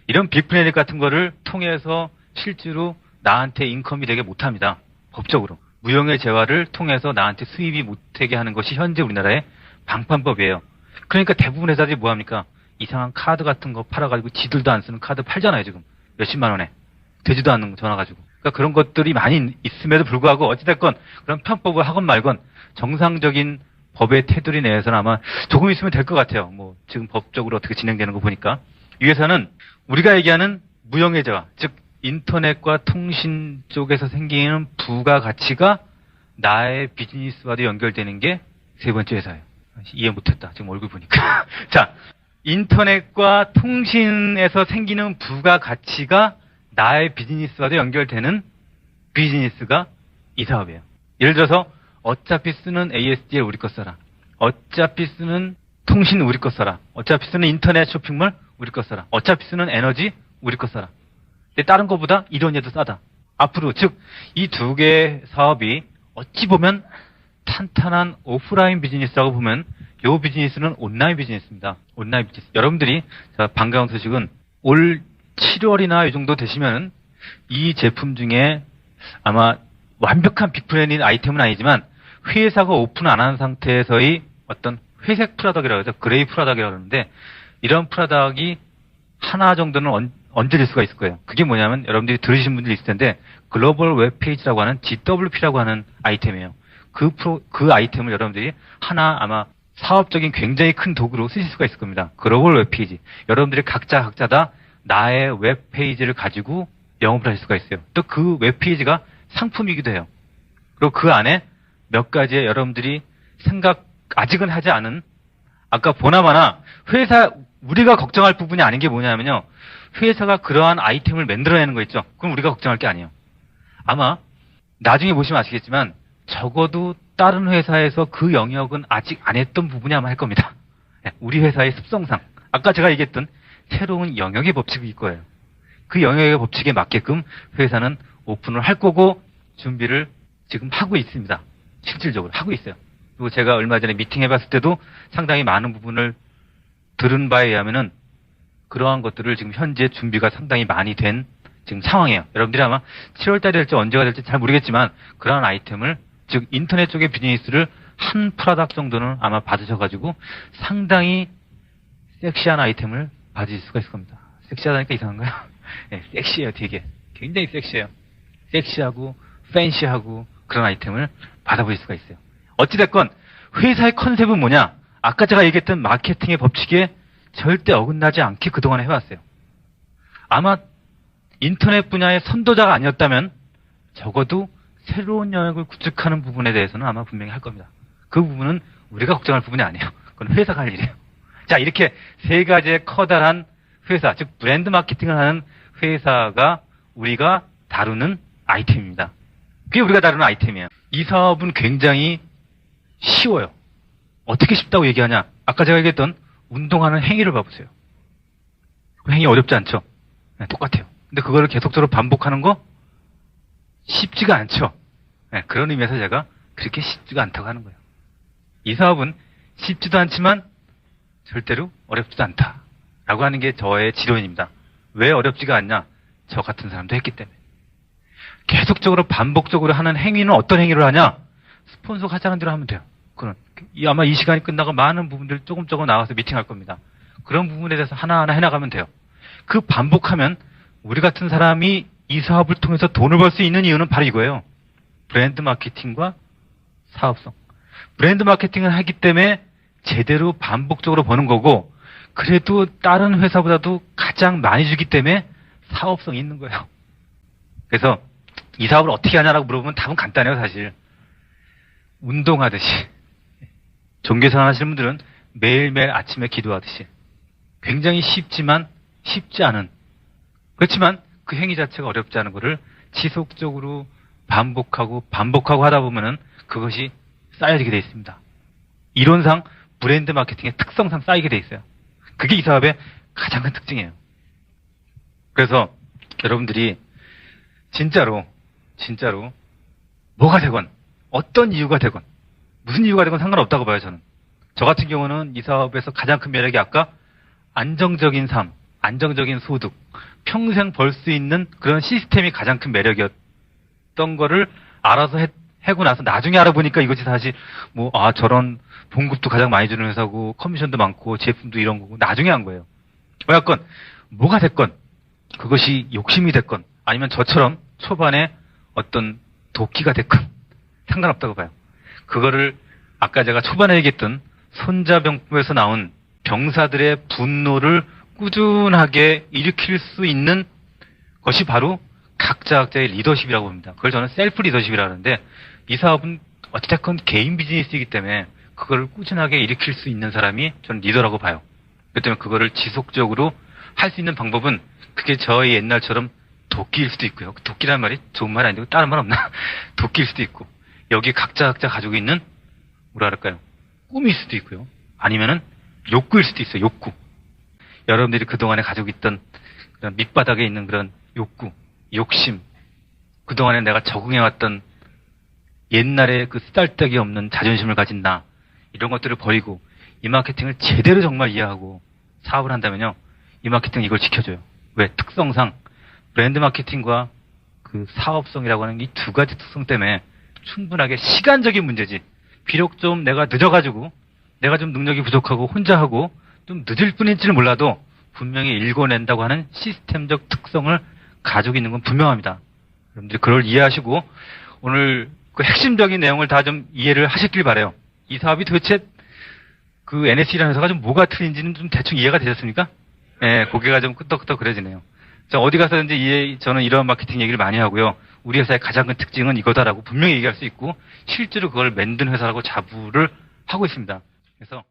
이런 빅플래닛 같은 거를 통해서 실제로 나한테 인컴이 되게 못합니다. 법적으로. 무형의 재화를 통해서 나한테 수입이 못되게 하는 것이 현재 우리나라의 방판법이에요. 그러니까 대부분 회사들이 뭐합니까? 이상한 카드 같은 거 팔아가지고 지들도 안 쓰는 카드 팔잖아요, 지금. 몇십만 원에. 되지도 않는 거 전화 가지고. 그러니까 그런 것들이 많이 있음에도 불구하고 어찌됐건 그런 편법을 하건 말건 정상적인 법의 테두리 내에서는 아마 조금 있으면 될 것 같아요. 뭐 지금 법적으로 어떻게 진행되는 거 보니까. 이 회사는 우리가 얘기하는 무형해자, 즉 인터넷과 통신 쪽에서 생기는 부가가치가 나의 비즈니스와도 연결되는 게 세 번째 회사예요. 이해 못했다. 지금 얼굴 보니까. 자, 인터넷과 통신에서 생기는 부가가치가 나의 비즈니스와도 연결되는 비즈니스가 이 사업이에요. 예를 들어서 어차피 쓰는 ASDL 우리 거 써라. 어차피 쓰는 통신 우리 거 써라. 어차피 쓰는 인터넷 쇼핑몰 우리 거 써라. 어차피 쓰는 에너지 우리 거 써라. 근데 다른 거보다 이론에도 싸다. 앞으로 즉 이 두 개의 사업이 어찌 보면 탄탄한 오프라인 비즈니스라고 보면 이 비즈니스는 온라인 비즈니스입니다. 온라인 비즈니스. 여러분들이 자, 반가운 소식은 올 7월이나 이 정도 되시면 이 제품 중에 아마 완벽한 빅브랜드인 아이템은 아니지만 회사가 오픈 안 한 상태에서의 어떤 회색 프라덕이라고 해서 그레이 프라덕이라고 하는데 이런 프라덕이 하나 정도는 얹어질 수가 있을 거예요. 그게 뭐냐면 여러분들이 들으신 분들이 있을 텐데 글로벌 웹페이지라고 하는 GWP라고 하는 아이템이에요. 그 아이템을 여러분들이 하나 아마 사업적인 굉장히 큰 도구로 쓰실 수가 있을 겁니다. 글로벌 웹페이지. 여러분들이 각자 다 나의 웹페이지를 가지고 영업을 하실 수가 있어요. 또 그 웹페이지가 상품이기도 해요. 그리고 그 안에 몇 가지의 여러분들이 아직은 하지 않은 아까 보나마나 우리가 걱정할 부분이 아닌 게 뭐냐면요. 회사가 그러한 아이템을 만들어내는 거 있죠. 그럼 우리가 걱정할 게 아니에요. 아마 나중에 보시면 아시겠지만 적어도 다른 회사에서 그 영역은 아직 안 했던 부분이 아마 할 겁니다. 우리 회사의 습성상 아까 제가 얘기했던 새로운 영역의 법칙일 거예요. 그 영역의 법칙에 맞게끔 회사는 오픈을 할 거고 준비를 지금 하고 있습니다. 실질적으로 하고 있어요. 그리고 제가 얼마 전에 미팅 해봤을 때도 상당히 많은 부분을 들은 바에 의하면은 그러한 것들을 지금 현재 준비가 상당히 많이 된 지금 상황이에요. 여러분들이 아마 7월달이 될지 언제가 될지 잘 모르겠지만 그러한 아이템을 즉 인터넷 쪽의 비즈니스를 한 프로덕 정도는 아마 받으셔가지고 상당히 섹시한 아이템을 받으실 수가 있을 겁니다. 섹시하다니까 이상한가요? 네, 섹시해요. 되게 굉장히 섹시해요. 섹시하고 팬시하고 그런 아이템을 받아보실 수가 있어요. 어찌됐건 회사의 컨셉은 뭐냐? 아까 제가 얘기했던 마케팅의 법칙에 절대 어긋나지 않게 그동안 해왔어요. 아마 인터넷 분야의 선도자가 아니었다면 적어도 새로운 영역을 구축하는 부분에 대해서는 아마 분명히 할 겁니다. 그 부분은 우리가 걱정할 부분이 아니에요. 그건 회사가 할 일이에요. 자, 이렇게 세 가지의 커다란 회사, 즉 브랜드 마케팅을 하는 회사가 우리가 다루는 아이템입니다. 그게 우리가 다루는 아이템이에요. 이 사업은 굉장히 쉬워요. 어떻게 쉽다고 얘기하냐? 아까 제가 얘기했던 운동하는 행위를 봐보세요. 그 행위 어렵지 않죠? 네, 똑같아요. 근데 그거를 계속적으로 반복하는 거 쉽지가 않죠? 네, 그런 의미에서 제가 그렇게 쉽지가 않다고 하는 거예요. 이 사업은 쉽지도 않지만 절대로 어렵지도 않다라고 하는 게 저의 지론입니다. 왜 어렵지가 않냐? 저 같은 사람도 했기 때문에. 계속적으로 반복적으로 하는 행위는 어떤 행위를 하냐? 스폰서 하자는 대로 하면 돼요. 그건 아마 이 시간이 끝나고 많은 부분들 조금 나와서 미팅할 겁니다. 그런 부분에 대해서 하나하나 해나가면 돼요. 그 반복하면 우리 같은 사람이 이 사업을 통해서 돈을 벌 수 있는 이유는 바로 이거예요. 브랜드 마케팅과 사업성. 브랜드 마케팅을 하기 때문에 제대로 반복적으로 버는 거고 그래도 다른 회사보다도 가장 많이 주기 때문에 사업성이 있는 거예요. 그래서 이 사업을 어떻게 하냐라고 물어보면 답은 간단해요, 사실. 운동하듯이. 종교생활 하시는 분들은 매일매일 아침에 기도하듯이. 굉장히 쉽지만 쉽지 않은. 그렇지만 그 행위 자체가 어렵지 않은 거를 지속적으로 반복하고 하다 보면은 그것이 쌓여지게 돼 있습니다. 이론상 브랜드 마케팅의 특성상 쌓이게 돼 있어요. 그게 이 사업의 가장 큰 특징이에요. 그래서 여러분들이 진짜로 뭐가 되건 어떤 이유가 되건 무슨 이유가 되건 상관없다고 봐요, 저는. 저 같은 경우는 이 사업에서 가장 큰 매력이 아까 안정적인 삶, 안정적인 소득, 평생 벌 수 있는 그런 시스템이 가장 큰 매력이었던 거를 알아서 하고 나서 나중에 알아보니까 이것이 사실 저런 봉급도 가장 많이 주는 회사고 커미션도 많고 제품도 이런 거고 나중에 한 거예요. 어쨌건 뭐가 됐건 그것이 욕심이 됐건 아니면 저처럼 초반에 어떤 도끼가 됐건 상관없다고 봐요. 그거를 아까 제가 초반에 얘기했던 손자병법에서 나온 병사들의 분노를 꾸준하게 일으킬 수 있는 그것이 바로 각자의 리더십이라고 봅니다. 그걸 저는 셀프 리더십이라고 하는데 이 사업은 어쨌든 개인 비즈니스이기 때문에 그걸 꾸준하게 일으킬 수 있는 사람이 저는 리더라고 봐요. 그렇기 때문에 그거를 지속적으로 할 수 있는 방법은 그게 저희 옛날처럼 도끼일 수도 있고요. 도끼라는 말이 좋은 말이 아니고 다른 말 없나? 도끼일 수도 있고 여기 각자 가지고 있는 뭐라 그럴까요? 꿈일 수도 있고요. 아니면은 욕구일 수도 있어요. 욕구. 여러분들이 그동안에 가지고 있던 그런 밑바닥에 있는 그런 욕구, 욕심, 그동안에 내가 적응해왔던 옛날에 그 쓰잘데기 없는 자존심을 가진 나, 이런 것들을 버리고 이 마케팅을 제대로 정말 이해하고 사업을 한다면요. 이 마케팅은 이걸 지켜줘요. 왜? 특성상 브랜드 마케팅과 그 사업성이라고 하는 이 두 가지 특성 때문에 충분하게 시간적인 문제지. 비록 좀 내가 늦어가지고 내가 좀 능력이 부족하고 혼자 하고 좀 늦을 뿐일지는 몰라도 분명히 읽어낸다고 하는 시스템적 특성을 가지고 있는 건 분명합니다. 여러분들이 그걸 이해하시고 오늘 그 핵심적인 내용을 다 좀 이해를 하셨길 바라요. 이 사업이 도대체 그 NSC라는 회사가 좀 뭐가 틀린지는 좀 대충 이해가 되셨습니까? 예, 고개가 좀 끄덕끄덕 그려지네요. 자, 어디 가서든지 저는 이런 마케팅 얘기를 많이 하고요. 우리 회사의 가장 큰 특징은 이거다라고 분명히 얘기할 수 있고 실제로 그걸 만든 회사라고 자부를 하고 있습니다. 그래서